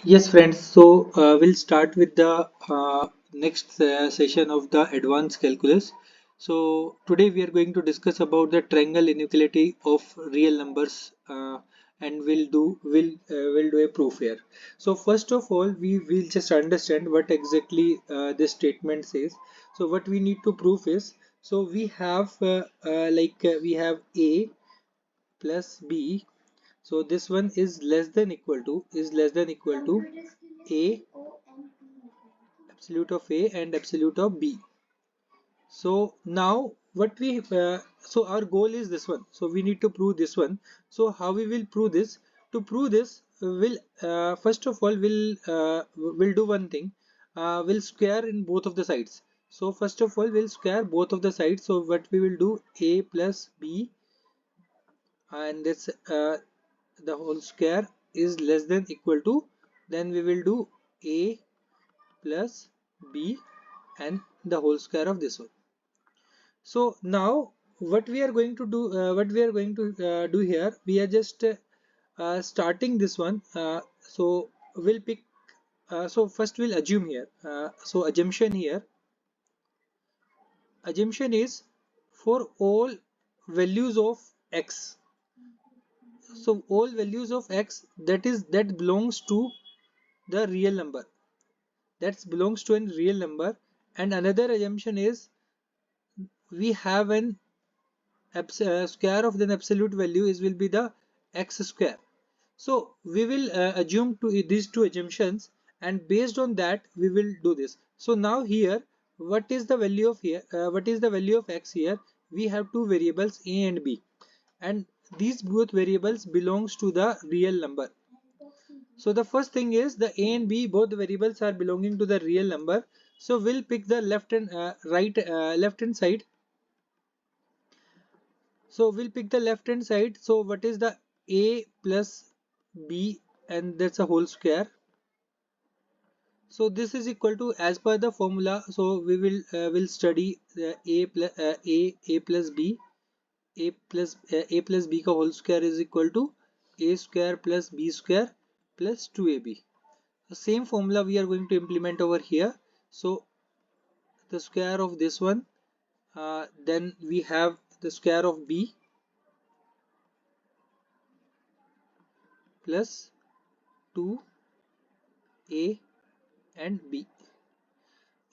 Yes, friends. So we'll start with the next session of the advanced calculus. So today we are going to discuss about the triangle inequality of real numbers, and we'll do a proof here. So first of all, we will just understand what exactly this statement says. So what we need to prove is, so we have we have a plus b. So this one is less than equal to a absolute of a and absolute of b. So now what we so our goal is this one. So we need to prove this one. So how we will prove this? To prove this, we'll first of all we'll do one thing. We'll square in both of the sides. So first of all we'll square both of the sides. So what we will do, a plus b, and this the whole square is less than equal to, then we will do a plus b and the whole square of this one. So now what we are going to do, do here, we are just starting this one. So we'll pick, so first we'll assume here. So assumption is for all values of x. So all values of x, that belongs to the real number, that belongs to a real number. And another assumption is we have an square of the absolute value is will be the x square. So we will assume these two assumptions, and based on that we will do this. So now here, what is the value of x here? We have two variables a and b, and these both variables belongs to the real number. So the first thing is the a and b, both variables are belonging to the real number. So we'll pick the left hand side. So we'll pick the left hand side. So what is the a plus b, and that's a whole square. So this is equal to, as per the formula. So we will study the a plus b, a plus b ka whole square is equal to a square plus b square plus 2ab. The same formula we are going to implement over here. So the square of this one, then we have the square of b plus 2a and b.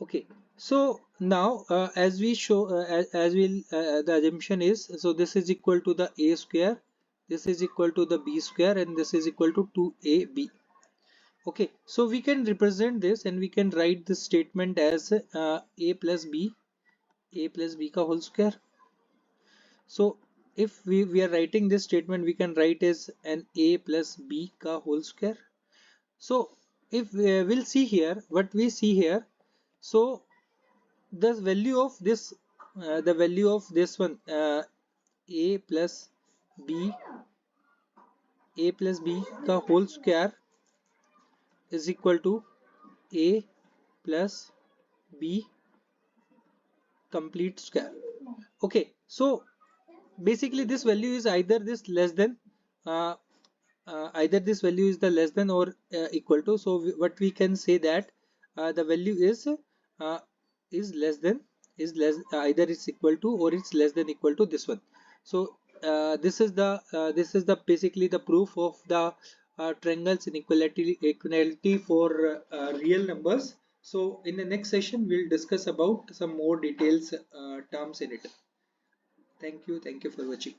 Okay, so now as we show, as will the assumption is, so this is equal to the a square, this is equal to the b square, and this is equal to 2ab. Okay, so we can represent this and we can write this statement as a plus b ka whole square. So if we are writing this statement, we can write as an a plus b ka whole square. So if we'll see here, what we see here, so the value of this, one, a plus b का whole square is equal to a plus b complete square. Okay, so basically this value is either this less than, uh, either this value is the less than or equal to. So what we can say that the value uh, is less than, either it's equal to or it's less than equal to this one. So this is the basically the proof of the triangles inequality for real numbers. So in the next session we'll discuss about some more details terms in it. Thank you for watching.